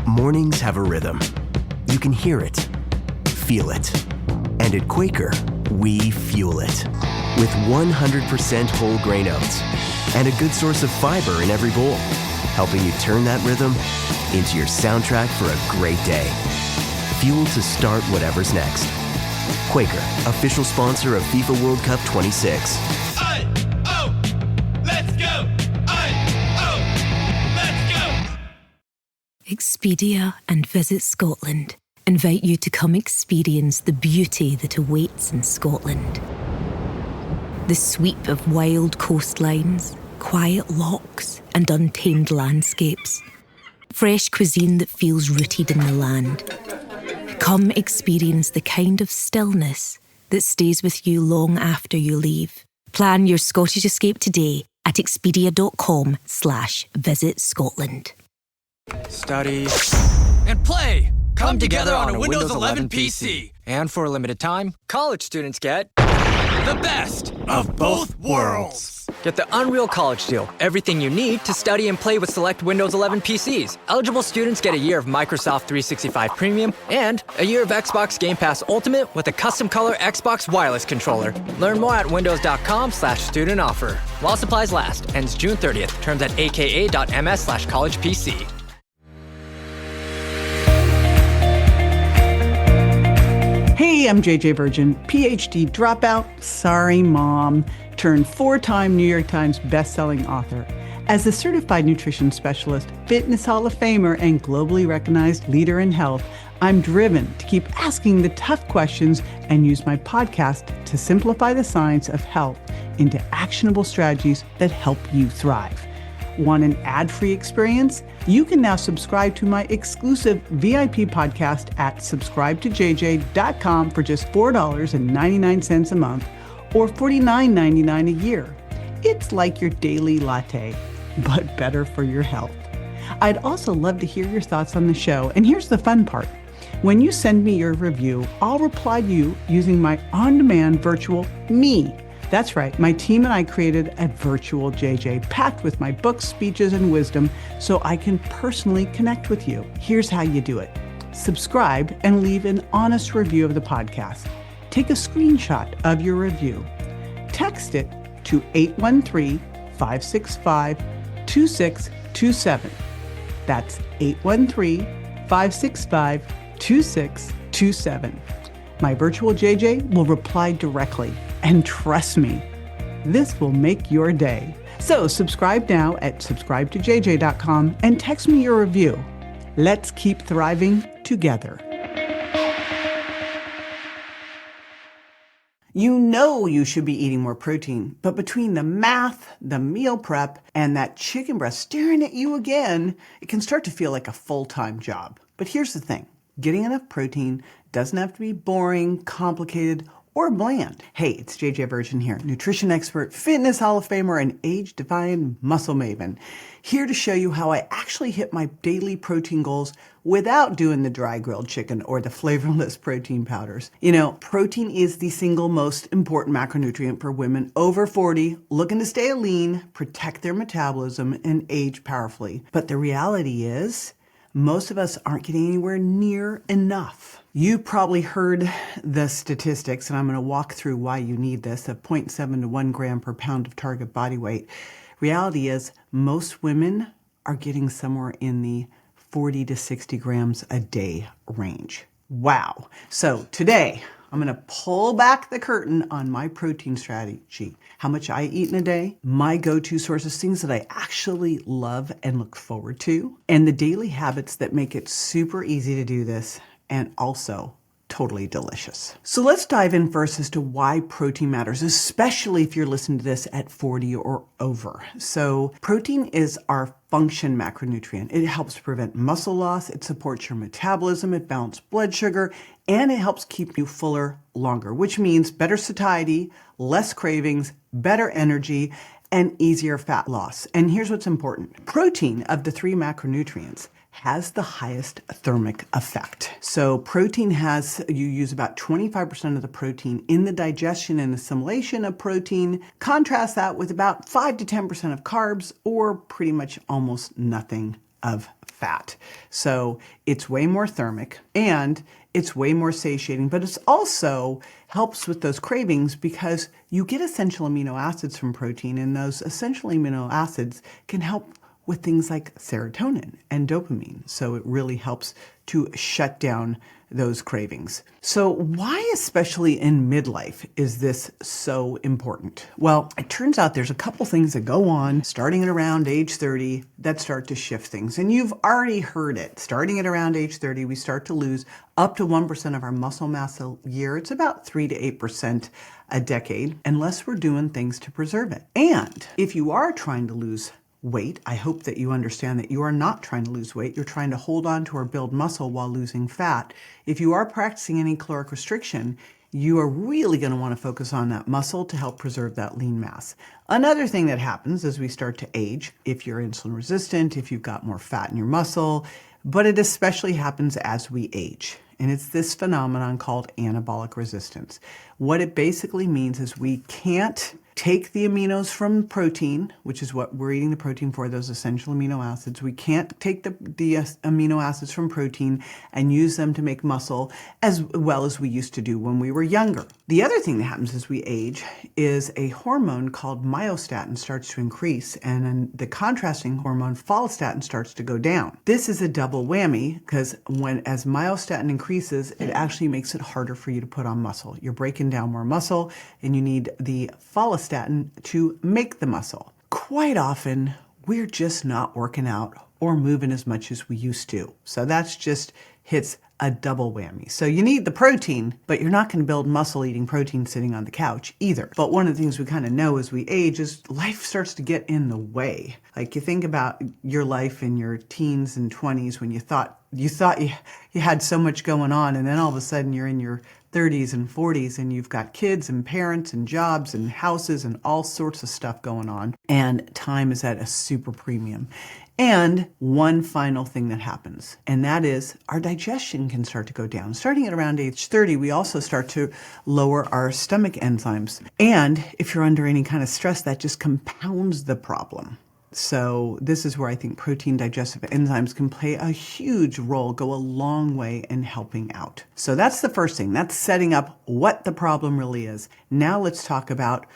Mornings have a rhythm. You can hear it, feel it. And at Quaker, we fuel it. With 100% whole grain oats and a good source of fiber in every bowl, helping you turn that rhythm into your soundtrack for a great day. Fuel to start whatever's next. Quaker, official sponsor of FIFA World Cup 26. Let's go! Let's go! Expedia and Visit Scotland invite you to come experience the beauty that awaits in Scotland. The sweep of wild coastlines, quiet lochs, and untamed landscapes. Fresh cuisine that feels rooted in the land. Come experience the kind of stillness that stays with you long after you leave. Plan your Scottish escape today at expedia.com/Visit Scotland. Study and play come together on a Windows 11 PC. And for a limited time, college students get the best of both worlds. Get the Unreal College Deal. Everything you need to study and play with select Windows 11 PCs. Eligible students get a year of Microsoft 365 Premium and a year of Xbox Game Pass Ultimate with a custom color Xbox wireless controller. Learn more at windows.com/student offer. While supplies last. Ends June 30th. Terms at aka.ms/collegepc. Hey, I'm JJ Virgin, PhD dropout, sorry mom, turned 4-time New York Times bestselling author. As a certified nutrition specialist, fitness Hall of Famer, and globally recognized leader in health, I'm driven to keep asking the tough questions and use my podcast to simplify the science of health into actionable strategies that help you thrive. Want an ad-free experience? You can now subscribe to my exclusive VIP podcast at subscribetojj.com for just $4.99 a month or $49.99 a year. It's like your daily latte, but better for your health. I'd also love to hear your thoughts on the show, and here's the fun part. When you send me your review, I'll reply to you using my on-demand virtual me. That's right, my team and I created a virtual JJ packed with my books, speeches, and wisdom so I can personally connect with you. Here's how you do it. Subscribe and leave an honest review of the podcast. Take a screenshot of your review. Text it to 813-565-2627. That's 813-565-2627. My virtual JJ will reply directly. And trust me, this will make your day. So subscribe now at subscribetojj.com and text me your review. Let's keep thriving together. You know you should be eating more protein, but between the math, the meal prep, and that chicken breast staring at you again, it can start to feel like a full-time job. But here's the thing. Getting enough protein doesn't have to be boring, complicated, or bland. Hey, it's JJ Virgin here, nutrition expert, fitness Hall of Famer, and age-defying muscle maven. Here to show you how I actually hit my daily protein goals without doing the dry grilled chicken or the flavorless protein powders. You know, protein is the single most important macronutrient for women over 40 looking to stay lean, protect their metabolism, and age powerfully. But the reality is, most of us aren't getting anywhere near enough. You probably heard the statistics, and I'm going to walk through why you need this, of 0.7 to 1 gram per pound of target body weight. Reality is most women are getting somewhere in the 40 to 60 grams a day range. Wow. So today, I'm going to pull back the curtain on my protein strategy, how much I eat in a day, my go-to sources, things that I actually love and look forward to, and the daily habits that make it super easy to do this and also totally delicious. So let's dive in first as to why protein matters, especially if you're listening to this at 40 or over. So protein is our function macronutrient. It helps prevent muscle loss, it supports your metabolism, it balances blood sugar, and it helps keep you fuller longer, which means better satiety, less cravings, better energy, and easier fat loss. And here's what's important. Protein, of the 3 macronutrients, has the highest thermic effect. So protein you use about 25% of the protein in the digestion and assimilation of protein. Contrast that with about 5 to 10% of carbs or pretty much almost nothing of fat. So it's way more thermic and it's way more satiating, but it's also helps with those cravings because you get essential amino acids from protein, and those essential amino acids can help with things like serotonin and dopamine. So it really helps to shut down those cravings. So why, especially in midlife, is this so important? Well, it turns out there's a couple things that go on starting at around age 30 that start to shift things. And you've already heard it. Starting at around age 30, we start to lose up to 1% of our muscle mass a year. It's about 3 to 8% a decade, unless we're doing things to preserve it. And if you are trying to lose weight, I hope that you understand that you are not trying to lose weight. You're trying to hold on to or build muscle while losing fat. If you are practicing any caloric restriction, you are really going to want to focus on that muscle to help preserve that lean mass. Another thing that happens as we start to age, if you're insulin resistant, if you've got more fat in your muscle, but it especially happens as we age. And it's this phenomenon called anabolic resistance. What it basically means is we can't take the aminos from protein, which is what we're eating the protein for, those essential amino acids. We can't take the amino acids from protein and use them to make muscle as well as we used to do when we were younger. The other thing that happens as we age is a hormone called myostatin starts to increase, and then the contrasting hormone follistatin starts to go down. This is a double whammy because as myostatin increases, it actually makes it harder for you to put on muscle. You're breaking down more muscle, and you need the follistatin to make the muscle. Quite often, we're just not working out or moving as much as we used to. So that's just hits a double whammy. So you need the protein, but you're not going to build muscle eating protein sitting on the couch either. But one of the things we kind of know as we age is life starts to get in the way. Like you think about your life in your teens and 20s when you thought you had so much going on, and then all of a sudden you're in your 30s and 40s and you've got kids and parents and jobs and houses and all sorts of stuff going on, and time is at a super premium. And one final thing that happens, and that is our digestion can start to go down. Starting at around age 30, we also start to lower our stomach enzymes. And if you're under any kind of stress, that just compounds the problem. So this is where I think protein digestive enzymes can play a huge role, go a long way in helping out. So that's the first thing. That's setting up what the problem really is. Now let's talk about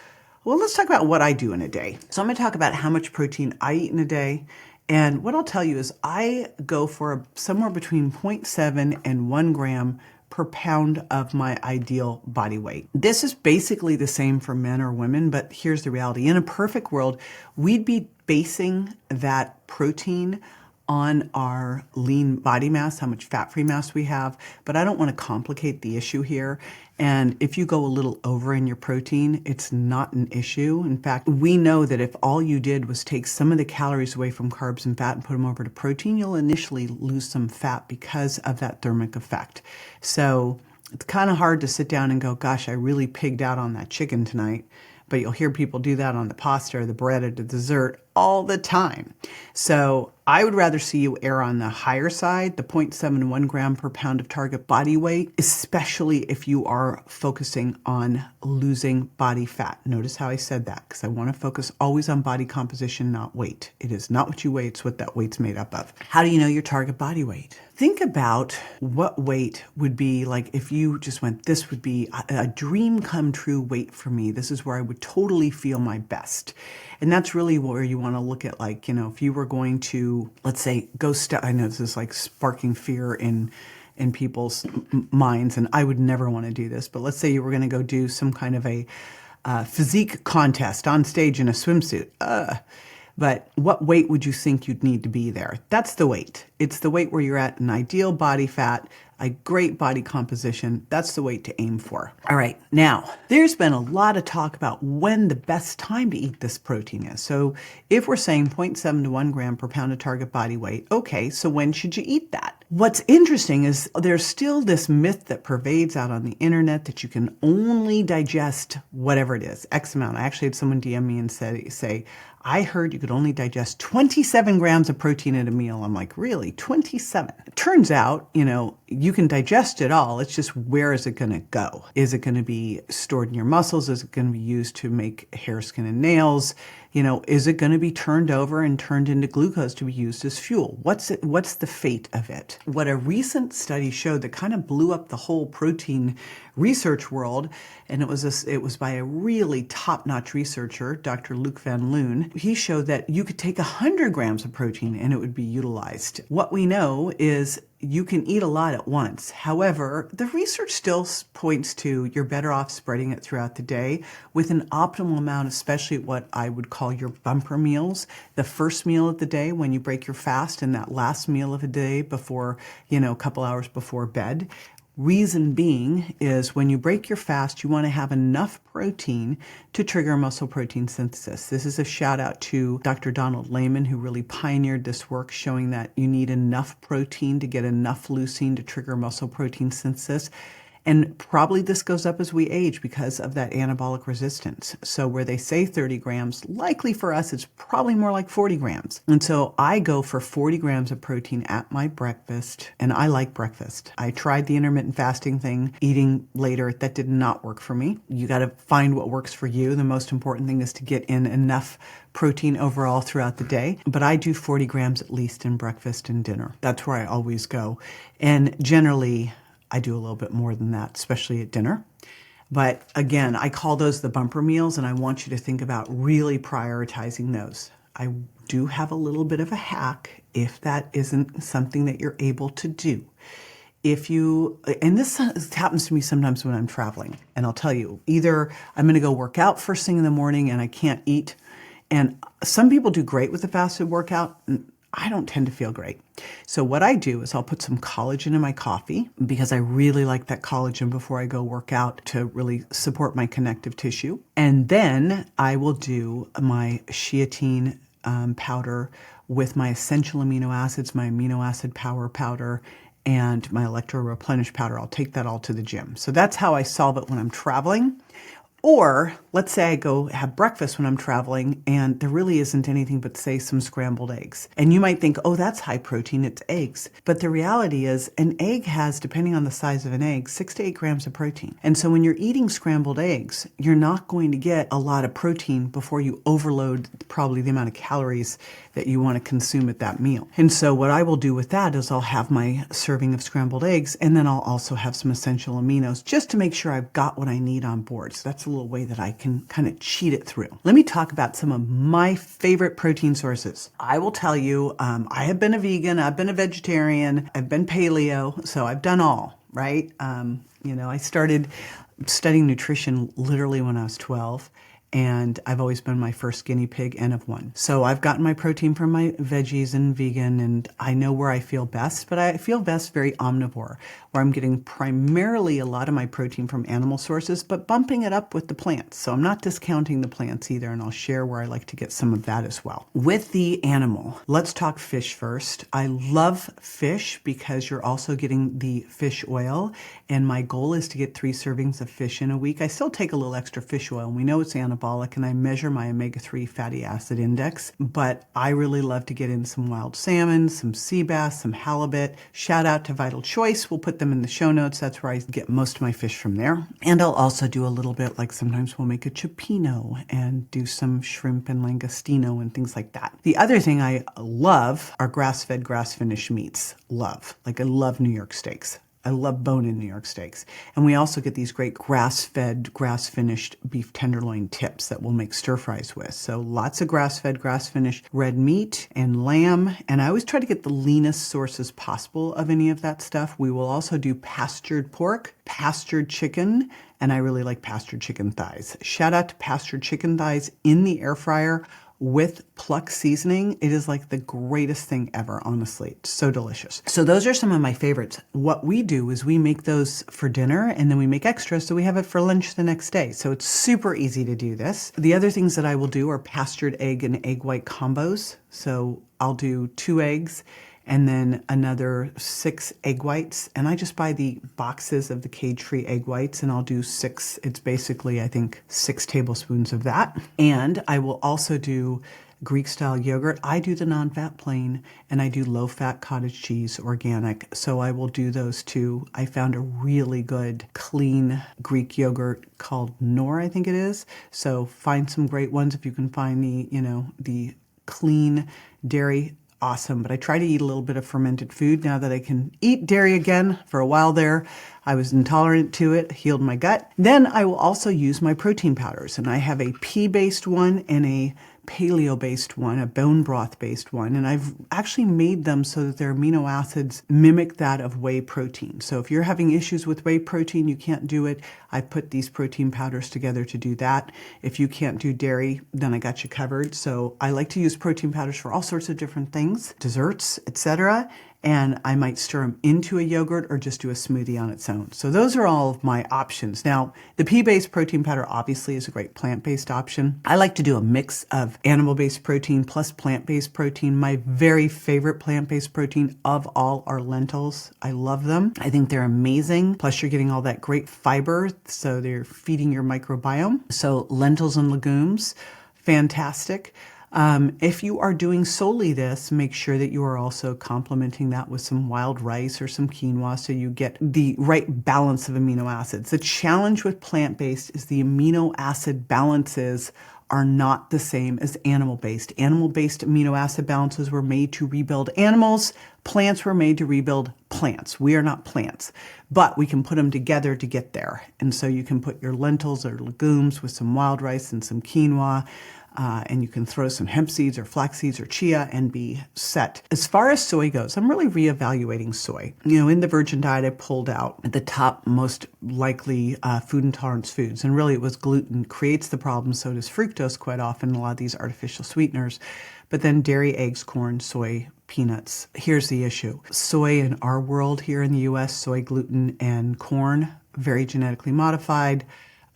what I do in a day. So I'm going to talk about how much protein I eat in a day. And what I'll tell you is I go for somewhere between 0.7 and 1 gram per pound of my ideal body weight. This is basically the same for men or women, but here's the reality. In a perfect world, we'd be basing that protein on our lean body mass, how much fat-free mass we have, but I don't want to complicate the issue here. And if you go a little over in your protein, it's not an issue. In fact, we know that if all you did was take some of the calories away from carbs and fat and put them over to protein, you'll initially lose some fat because of that thermic effect. So it's kind of hard to sit down and go, gosh, I really pigged out on that chicken tonight. But you'll hear people do that on the pasta or the bread or the dessert all the time. So I would rather see you err on the higher side, the 0.7 to 1 gram per pound of target body weight, especially if you are focusing on losing body fat. Notice how I said that, because I want to focus always on body composition, not weight. It is not what you weigh, it's what that weight's made up of. How do you know your target body weight? Think about what weight would be like if you just went, this would be a dream come true weight for me. This is where I would totally feel my best. And that's really where you want to look at, like, you know, if you were going to, let's say, I know this is like sparking fear in people's minds, and I would never want to do this, but let's say you were going to go do some kind of a physique contest on stage in a swimsuit. But what weight would you think you'd need to be there? That's the weight. It's the weight where you're at an ideal body fat, a great body composition. That's the weight to aim for. All right. Now, there's been a lot of talk about when the best time to eat this protein is. So if we're saying 0.7 to 1 gram per pound of target body weight, okay, so when should you eat that? What's interesting is there's still this myth that pervades out on the internet that you can only digest whatever it is, X amount. I actually had someone DM me and say, I heard you could only digest 27 grams of protein at a meal. I'm like, really? 27? It turns out, you can digest it all. It's just, where is it going to go? Is it going to be stored in your muscles? Is it going to be used to make hair, skin, and nails? Is it going to be turned over and turned into glucose to be used as fuel? What's the fate of it? What a recent study showed that kind of blew up the whole protein research world, and it was by a really top-notch researcher, Dr. Luc Van Loon. He showed that you could take 100 grams of protein and it would be utilized. What we know is you can eat a lot at once. However, the research still points to you're better off spreading it throughout the day with an optimal amount, especially what I would call your bumper meals. The first meal of the day when you break your fast, and that last meal of the day before, a couple hours before bed. Reason being is when you break your fast, you want to have enough protein to trigger muscle protein synthesis. This is a shout out to Dr. Donald Layman, who really pioneered this work, showing that you need enough protein to get enough leucine to trigger muscle protein synthesis. And probably this goes up as we age because of that anabolic resistance. So where they say 30 grams, likely for us, it's probably more like 40 grams. And so I go for 40 grams of protein at my breakfast, and I like breakfast. I tried the intermittent fasting thing, eating later. That did not work for me. You got to find what works for you. The most important thing is to get in enough protein overall throughout the day. But I do 40 grams at least in breakfast and dinner. That's where I always go. And generally, I do a little bit more than that, especially at dinner. But again, I call those the bumper meals, and I want you to think about really prioritizing those. I do have a little bit of a hack if that isn't something that you're able to do. And this happens to me sometimes when I'm traveling, and I'll tell you, either I'm going to go work out first thing in the morning and I can't eat, and some people do great with the fasted workout, and I don't tend to feel great. So what I do is I'll put some collagen in my coffee because I really like that collagen before I go work out to really support my connective tissue. And then I will do my sheatine powder with my essential amino acids, my amino acid power powder, and my electro replenish powder. I'll take that all to the gym. So that's how I solve it when I'm traveling. Or let's say I go have breakfast when I'm traveling and there really isn't anything but, say, some scrambled eggs. And you might think, oh, that's high protein, it's eggs. But the reality is an egg has, depending on the size of an egg, 6 to 8 grams of protein. And so when you're eating scrambled eggs, you're not going to get a lot of protein before you overload probably the amount of calories that you want to consume at that meal. And so what I will do with that is I'll have my serving of scrambled eggs, and then I'll also have some essential aminos just to make sure I've got what I need on board. So that's a little way that I can kind of cheat it through. Let me talk about some of my favorite protein sources. I will tell you, I have been a vegan, I've been a vegetarian, I've been paleo, so I've done all, right? I started studying nutrition literally when I was 12. And I've always been my first guinea pig, N of 1. So I've gotten my protein from my veggies and vegan, and I know where I feel best, but I feel best very omnivore, where I'm getting primarily a lot of my protein from animal sources, but bumping it up with the plants. So I'm not discounting the plants either, and I'll share where I like to get some of that as well. With the animal, let's talk fish first. I love fish because you're also getting the fish oil, and my goal is to get 3 servings of fish in a week. I still take a little extra fish oil, and we know it's anabolic, and I measure my omega-3 fatty acid index, but I really love to get in some wild salmon, some sea bass, some halibut. Shout out to Vital Choice. We'll put them in the show notes. That's where I get most of my fish from there. And I'll also do a little bit, like sometimes we'll make a cioppino and do some shrimp and langostino and things like that. The other thing I love are grass-fed, grass-finished meats. I love New York steaks. I love bone-in New York steaks. And we also get these great grass-fed, grass-finished beef tenderloin tips that we'll make stir-fries with. So lots of grass-fed, grass-finished red meat and lamb. And I always try to get the leanest sources possible of any of that stuff. We will also do pastured pork, pastured chicken, and I really like pastured chicken thighs. Shout out to pastured chicken thighs in the air fryer with pluck seasoning. It is like the greatest thing ever, honestly. It's so delicious. So those are some of my favorites. What we do is we make those for dinner and then we make extras so we have it for lunch the next day. So it's super easy to do this. The other things that I will do are pastured egg and egg white combos. So I'll do 2 eggs and then another 6 egg whites. And I just buy the boxes of the cage-free egg whites, and I'll do 6. It's basically, I think, 6 tablespoons of that. And I will also do Greek-style yogurt. I do the non-fat plain, and I do low-fat cottage cheese organic. So I will do those two. I found a really good, clean Greek yogurt called Chore, I think it is. So find some great ones if you can find the clean dairy. Awesome. But I try to eat a little bit of fermented food now that I can eat dairy again. For a while there, I was intolerant to it, healed my gut. Then I will also use my protein powders, and I have a pea-based one and a paleo-based one, a bone broth-based one, and I've actually made them so that their amino acids mimic that of whey protein. So if you're having issues with whey protein, you can't do it, I put these protein powders together to do that. If you can't do dairy, then I got you covered. So I like to use protein powders for all sorts of different things, desserts, etc., and I might stir them into a yogurt or just do a smoothie on its own. So those are all of my options. Now, the pea-based protein powder obviously is a great plant-based option. I like to do a mix of animal-based protein plus plant-based protein. My very favorite plant-based protein of all are lentils. I love them. I think they're amazing. Plus you're getting all that great fiber, so they're feeding your microbiome. So lentils and legumes, fantastic. If you are doing solely this, make sure that you are also complementing that with some wild rice or some quinoa so you get the right balance of amino acids. The challenge with plant-based is the amino acid balances are not the same as animal-based. Animal-based amino acid balances were made to rebuild animals. Plants were made to rebuild plants. We are not plants, but we can put them together to get there. And so you can put your lentils or legumes with some wild rice and some quinoa, and you can throw some hemp seeds or flax seeds or chia and be set. As far as soy goes, I'm really reevaluating soy. In the virgin diet, I pulled out the top most likely food intolerance foods. And really it was gluten creates the problem. So does fructose quite often, a lot of these artificial sweeteners. But then dairy, eggs, corn, soy, peanuts. Here's the issue. Soy in our world here in the US, soy, gluten, and corn, very genetically modified.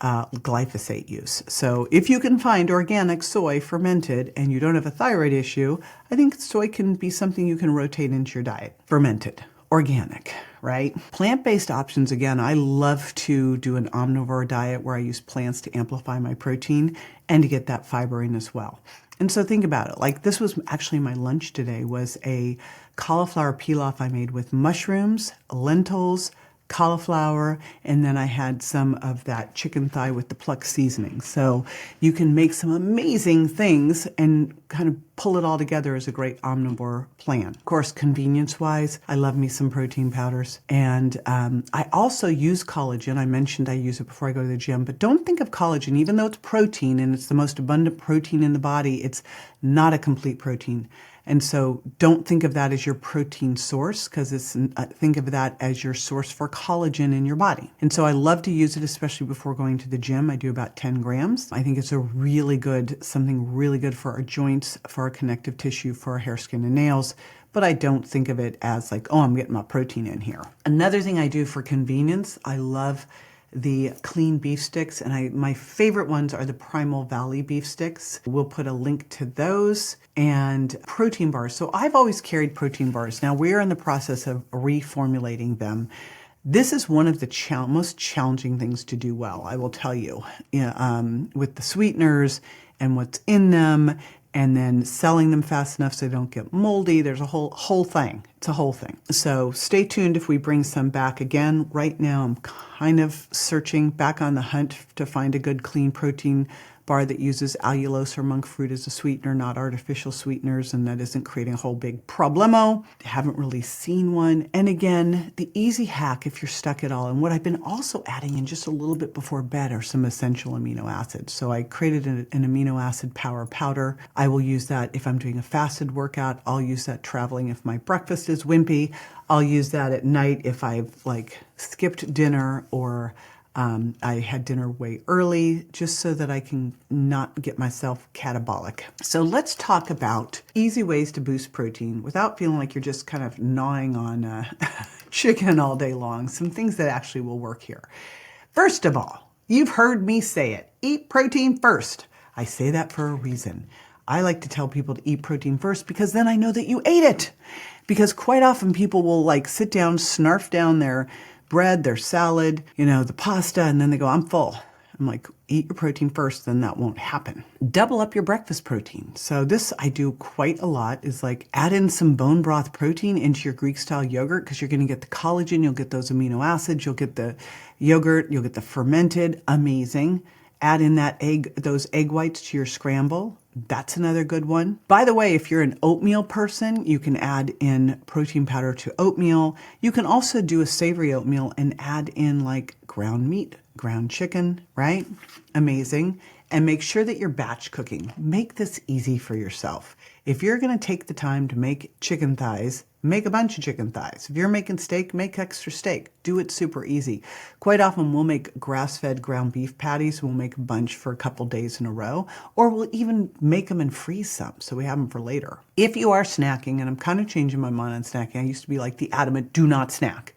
Glyphosate use. So if you can find organic soy fermented and you don't have a thyroid issue, I think soy can be something you can rotate into your diet. Fermented, organic, right? Plant-based options, again, I love to do an omnivore diet where I use plants to amplify my protein and to get that fiber in as well. And so think about it. Like this was actually my lunch today was a cauliflower pilaf I made with mushrooms, lentils, cauliflower, and then I had some of that chicken thigh with the pluck seasoning. So you can make some amazing things and kind of pull it all together as a great omnivore plan. Of course, convenience-wise, I love me some protein powders. And I also use collagen. I mentioned I use it before I go to the gym, but don't think of collagen, even though it's protein and it's the most abundant protein in the body, it's not a complete protein. And so don't think of that as your protein source because think of that as your source for collagen in your body. And so I love to use it, especially before going to the gym. I do about 10 grams. I think it's something really good for our joints, for our connective tissue, for our hair, skin, and nails. But I don't think of it as like, oh, I'm getting my protein in here. Another thing I do for convenience, I love the clean beef sticks, and my favorite ones are the Primal Valley beef sticks. We'll put a link to those, and protein bars. So I've always carried protein bars. Now we're in the process of reformulating them. This is one of the most challenging things to do well, I will tell you, with the sweeteners and what's in them, and then selling them fast enough so they don't get moldy. There's a whole thing. It's a whole thing. So stay tuned if we bring some back again. Right now, I'm kind of searching back on the hunt to find a good clean protein bar that uses allulose or monk fruit as a sweetener, not artificial sweeteners, and that isn't creating a whole big problemo. Haven't really seen one. And again, the easy hack if you're stuck at all, and what I've been also adding in just a little bit before bed are some essential amino acids. So I created an amino acid power powder. I will use that if I'm doing a fasted workout. I'll use that traveling if my breakfast is wimpy. I'll use that at night if I've skipped dinner or I had dinner way early, just so that I can not get myself catabolic. So let's talk about easy ways to boost protein without feeling like you're just kind of gnawing on chicken all day long. Some things that actually will work here. First of all, you've heard me say it, eat protein first. I say that for a reason. I like to tell people to eat protein first because then I know that you ate it. Because quite often people will like sit down, snarf down their bread, their salad, the pasta, and then they go, I'm full. I'm like, eat your protein first, then that won't happen. Double up your breakfast protein. So this I do quite a lot is like add in some bone broth protein into your Greek style yogurt because you're going to get the collagen, you'll get those amino acids, you'll get the yogurt, you'll get the fermented, amazing. Add in those egg whites to your scramble. That's another good one. By the way, if you're an oatmeal person, you can add in protein powder to oatmeal. You can also do a savory oatmeal and add in like ground meat, ground chicken, right? Amazing. And make sure that you're batch cooking. Make this easy for yourself. If you're going to take the time to make chicken thighs, make a bunch of chicken thighs. If you're making steak, make extra steak. Do it super easy. Quite often we'll make grass-fed ground beef patties. We'll make a bunch for a couple days in a row, or we'll even make them and freeze some so we have them for later. If you are snacking, and I'm kind of changing my mind on snacking, I used to be like the adamant do not snack.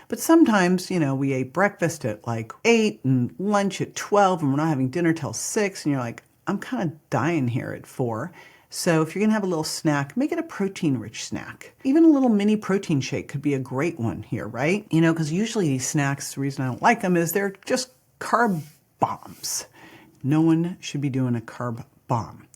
But sometimes, we ate breakfast at like 8 and lunch at 12 and we're not having dinner till 6 and you're like, I'm kind of dying here at 4. So if you're going to have a little snack, make it a protein-rich snack. Even a little mini protein shake could be a great one here, right? Because usually these snacks, the reason I don't like them is they're just carb bombs. No one should be doing a carb bomb.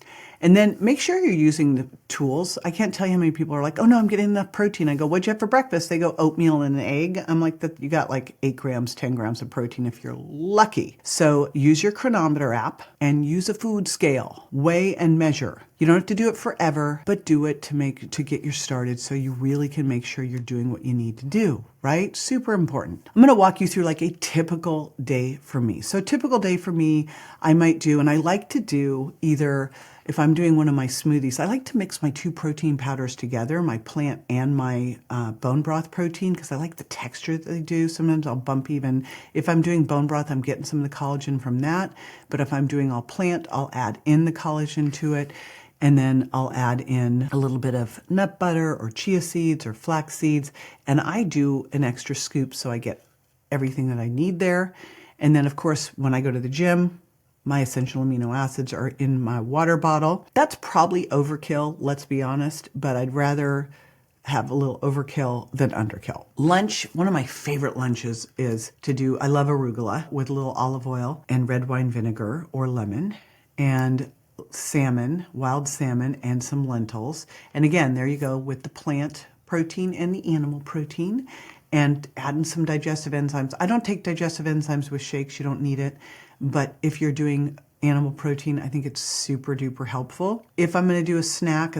And then make sure you're using the tools. I can't tell you how many people are like, oh no, I'm getting enough protein. I go, what'd you have for breakfast? They go, oatmeal and an egg. I'm like, you got like 8 grams, 10 grams of protein if you're lucky. So use your chronometer app and use a food scale. Weigh and measure. You don't have to do it forever, but do it to get you started so you really can make sure you're doing what you need to do, right? Super important. I'm going to walk you through like a typical day for me. So typical day for me, I might do, and I like to do either, if I'm doing one of my smoothies, I like to mix my 2 protein powders together, my plant and my bone broth protein, because I like the texture that they do. Sometimes I'll bump even, if I'm doing bone broth, I'm getting some of the collagen from that. But if I'm doing all plant, I'll add in the collagen to it. And then I'll add in a little bit of nut butter or chia seeds or flax seeds. And I do an extra scoop so I get everything that I need there. And then, of course, when I go to the gym, my essential amino acids are in my water bottle. That's probably overkill, let's be honest, but I'd rather have a little overkill than underkill. Lunch, one of my favorite lunches is to do, I love arugula with a little olive oil and red wine vinegar or lemon, and salmon, wild salmon, and some lentils. And again, there you go with the plant protein and the animal protein, and adding some digestive enzymes. I don't take digestive enzymes with shakes. You don't need it. But if you're doing animal protein, I think it's super duper helpful. If I'm going to do a snack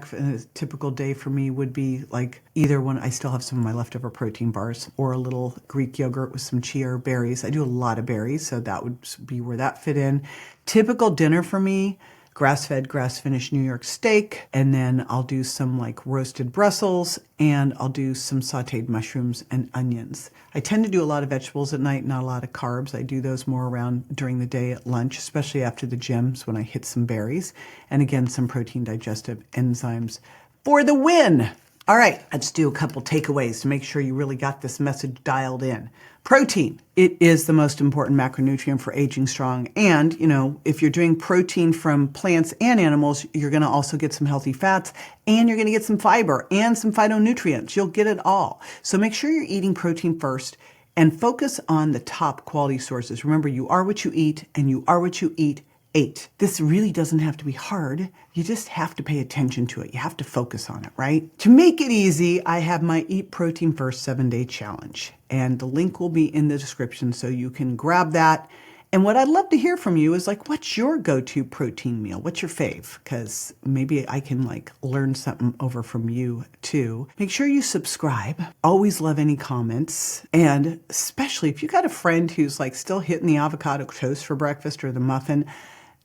for a typical day for me would be like either one. I still have some of my leftover protein bars or a little Greek yogurt with some chia or berries. I do a lot of berries, so that would be where that fit in. Typical dinner for me, grass-fed, grass-finished New York steak, and then I'll do some like roasted Brussels, and I'll do some sautéed mushrooms and onions. I tend to do a lot of vegetables at night, not a lot of carbs. I do those more around during the day at lunch, especially after the gyms when I hit some berries, and again, some protein digestive enzymes for the win. All right, let's do a couple takeaways to make sure you really got this message dialed in. Protein. It is the most important macronutrient for aging strong. And, if you're doing protein from plants and animals, you're going to also get some healthy fats, and you're going to get some fiber and some phytonutrients. You'll get it all. So make sure you're eating protein first and focus on the top quality sources. Remember, you are what you eat, and you are what you eat. 8. This really doesn't have to be hard. You just have to pay attention to it. You have to focus on it, right? To make it easy, I have my Eat Protein First 7-Day Challenge, and the link will be in the description so you can grab that. And what I'd love to hear from you is like, what's your go-to protein meal? What's your fave? Because maybe I can learn something over from you too. Make sure you subscribe. Always love any comments. And especially if you got a friend who's still hitting the avocado toast for breakfast or the muffin,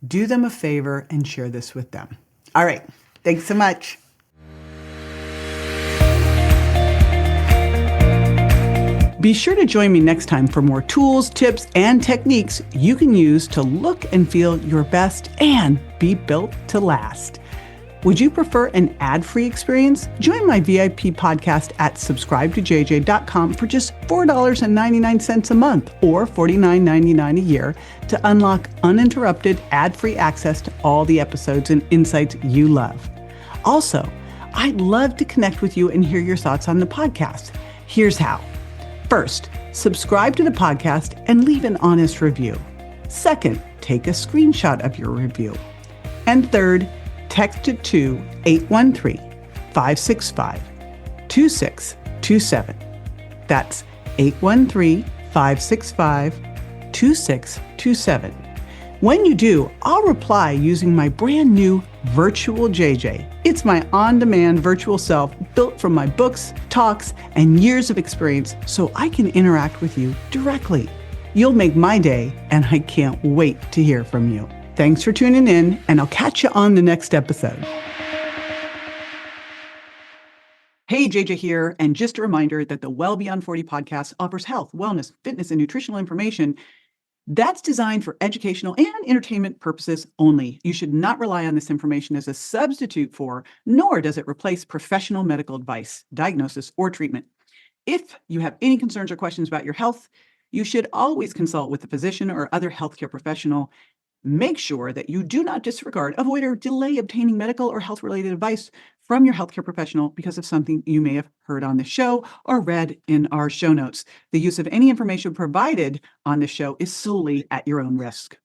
do them a favor and share this with them. All right. Thanks so much. Be sure to join me next time for more tools, tips, and techniques you can use to look and feel your best and be built to last. Would you prefer an ad-free experience? Join my VIP podcast at subscribetojj.com for just $4.99 a month or $49.99 a year to unlock uninterrupted ad-free access to all the episodes and insights you love. Also, I'd love to connect with you and hear your thoughts on the podcast. Here's how. First, subscribe to the podcast and leave an honest review. Second, take a screenshot of your review. And third, text it to 813-565-2627. That's 813-565-2627. When you do, I'll reply using my brand new Virtual JJ. It's my on-demand virtual self built from my books, talks, and years of experience so I can interact with you directly. You'll make my day, and I can't wait to hear from you. Thanks for tuning in, and I'll catch you on the next episode. Hey, JJ here, and just a reminder that the Well Beyond 40 podcast offers health, wellness, fitness, and nutritional information that's designed for educational and entertainment purposes only. You should not rely on this information as a substitute for, nor does it replace professional medical advice, diagnosis, or treatment. If you have any concerns or questions about your health, you should always consult with a physician or other healthcare professional. Make sure that you do not disregard, avoid, or delay obtaining medical or health-related advice from your healthcare professional because of something you may have heard on the show or read in our show notes. The use of any information provided on the show is solely at your own risk.